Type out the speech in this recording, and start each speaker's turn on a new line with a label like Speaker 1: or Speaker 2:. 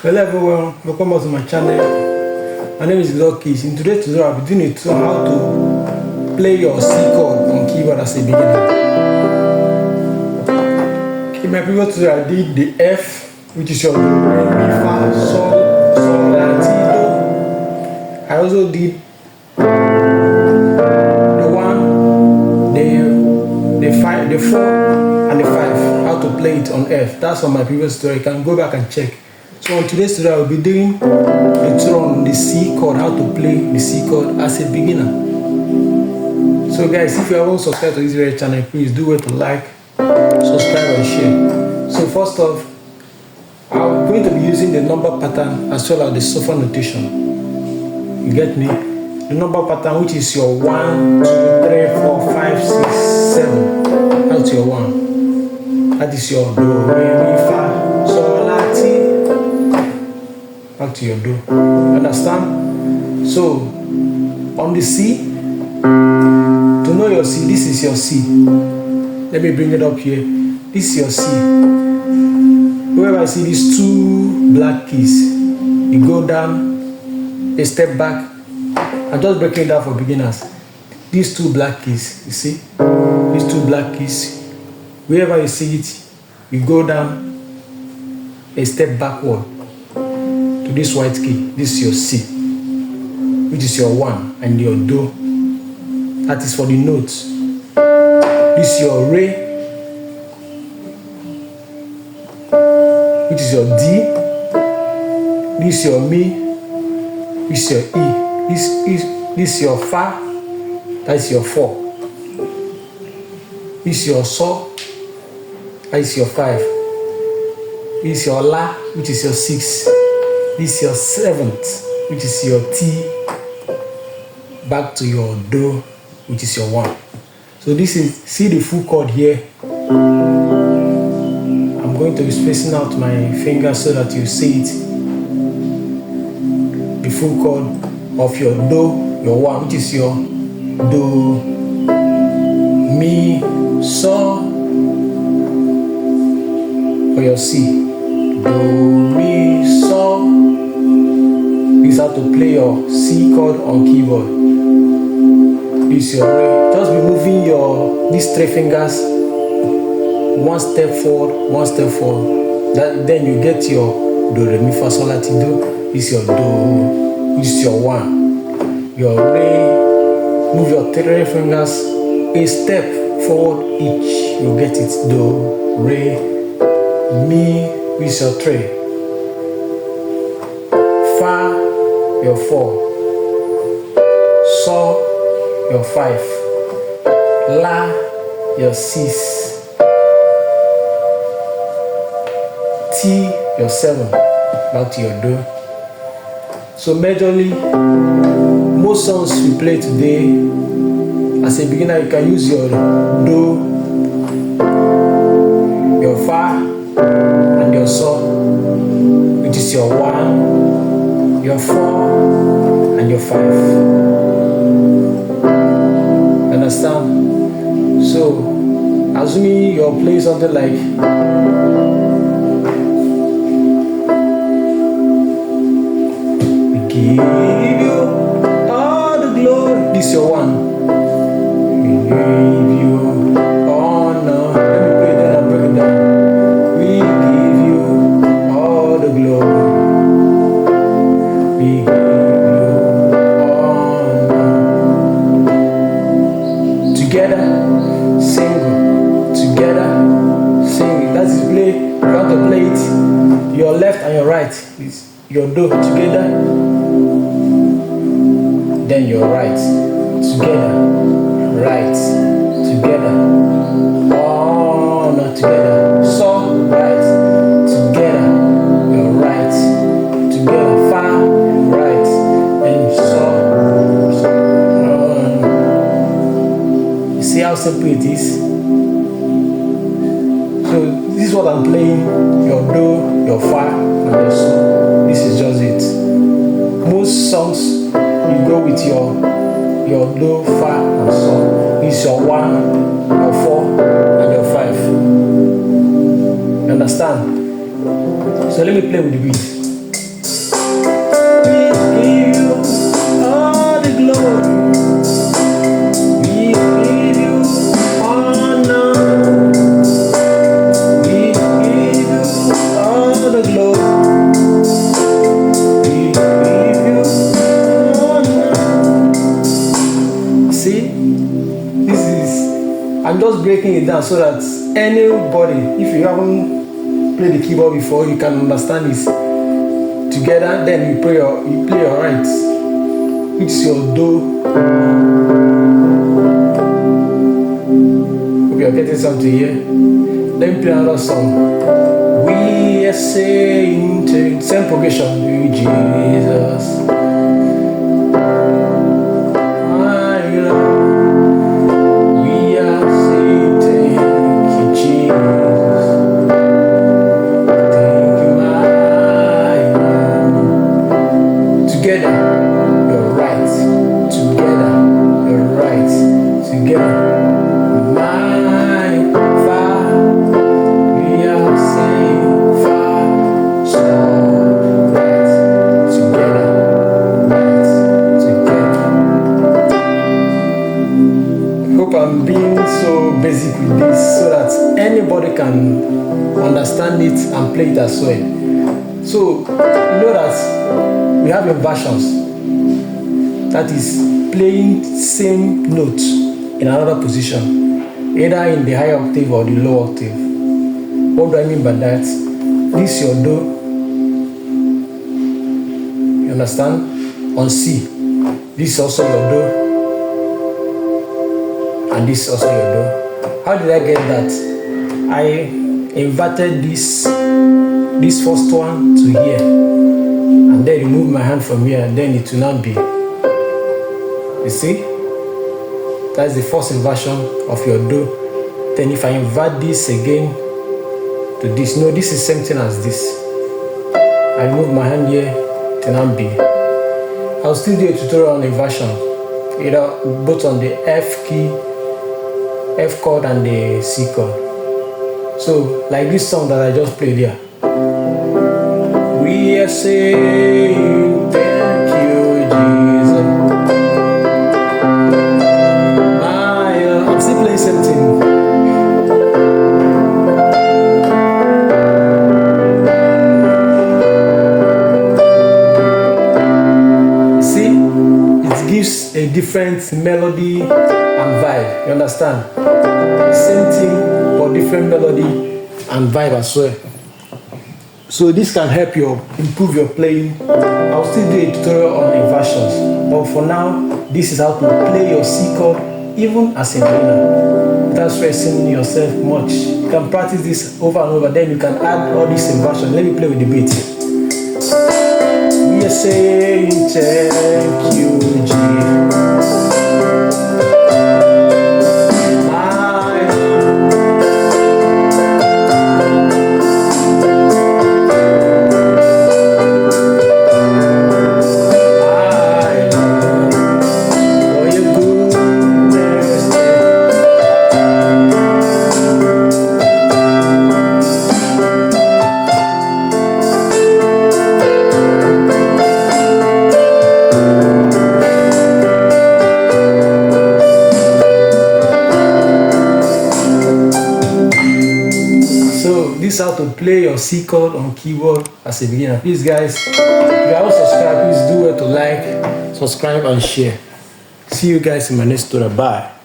Speaker 1: Hello everyone, welcome back to my channel. My name is Keys. In today's tutorial, I'll be doing a tutorial on how to play your C chord on keyboard as a beginner. In my previous tutorial, I did the F, which is your do, re, mi, fa, sol, la, ti, do. I also did the 1, the 5, the 4, and the 5. How to play it on F. That's on my previous tutorial. You can go back and check. So on today's tutorial, I'll be doing a tutorial on the C chord, how to play the C chord as a beginner. So guys, if you haven't subscribed to this very channel, please do it to like, subscribe and share. So first off, I'm going to be using the number pattern as well as the sofa notation. You get me? The number pattern, which is your 1, 2, 3, 4, 5, 6, 7. That's your 1. That is your do, re, mi, fa, sol, la, ti. Back to your do. Understand? So on the C, to know your C, this is your C. Let me bring it up here. This is your C. Wherever I see these 2 black keys, you go down, a step back. I'm just breaking it down for beginners. These 2 black keys, you see? These 2 black keys. Wherever you see it, you go down, a step backward. To this white key, this is your C, which is your 1, and your do, that is for the notes. This is your re, which is your D. This is your mi, this is your E. This is your fa, that is your 4. This is your sol, that is your 5. This is your la, which is your 6. This is your 7th, which is your T, back to your do, which is your 1. So this is, see the full chord here. I'm going to be spacing out my fingers so that you see it. The full chord of your do, your 1, which is your do, mi, sol, for your C. Do, mi, sol. This is how to play your C chord on keyboard. This is your re. Just be moving these 3 fingers 1 step forward, 1 step forward. Then you get your do, re, mi, fa, sol, la, ti, do. This is your do. This is your 1. Your re. Move your 3 fingers a step forward each. You get it. Do, re, mi. This is your 3. Fa, your 4. Sol, your 5. La, your 6. T, your 7. Back to your do. So majorly, most songs we play today, as a beginner, you can use your do, your fa, and your sol, which is your 1, your 4, and your 5. Understand? So, assuming you're playing something like give you all the glory. This is your 1. We give you honor. Let me play that and break it down. We give you all the glory. We give you honor. Together, single. Together, sing. That is play. You have to play it. Your left and your right is your do together. Then your right, together, right, together, honor, together, so, right, together, your right, together, fa, right, and so, you see how simple it is? So this is what I'm playing, your do, your fa, and your so. This is just it. Most songs, you go with your do, fa, and sol. This is your 1, your 4, and your 5. You understand? So let me play with the beat. the glory. We give you honor. See, this is, I'm just breaking it down so that anybody, if you haven't played the keyboard before, you can understand this together. Then you play your right, which is your do. Hope you're getting something here. Let me play another song. We are saying to same progression, you Jesus. My Lord. We are saying thank you, Jesus. Thank you, my Lord. Together, you're right. Together, you're right. Together, my Father. We are saying Father, so right. Together, right. Together. Hope I'm being so basic with this so that anybody can understand it and play it as well. So, you know that we have inversions. That is playing same note in another position, either in the high octave or the low octave. What do I mean by that? This is your do. You understand? On C. This is also your do. And this is also your do. How did I get that? I inverted this first one to here, and then remove my hand from here, and then it will not be. You see? That's the first inversion of your do. Then if I invert this again to this, no, this is same thing as this. I remove my hand here, it will not be. I'll still do a tutorial on inversion, either both on the F key, F chord and the C chord. So, like this song that I just played here. We are saying thank you, Jesus. I'm still playing same thing. See, it gives a different melody and vibe. You understand? Same thing but different melody and vibe as well. So this can help you improve your playing. I'll still do a tutorial on inversions, but for now, this is how to play your C chord even as a beginner without stressing yourself much. You can practice this over and over, then you can add all these inversions. Let me play with the beat. We are saying thank you, Jesus. This is how to play your C chord on keyboard as a beginner. Please guys, if you haven't subscribed, please do well to like, subscribe and share. See you guys in my next tutorial. Bye.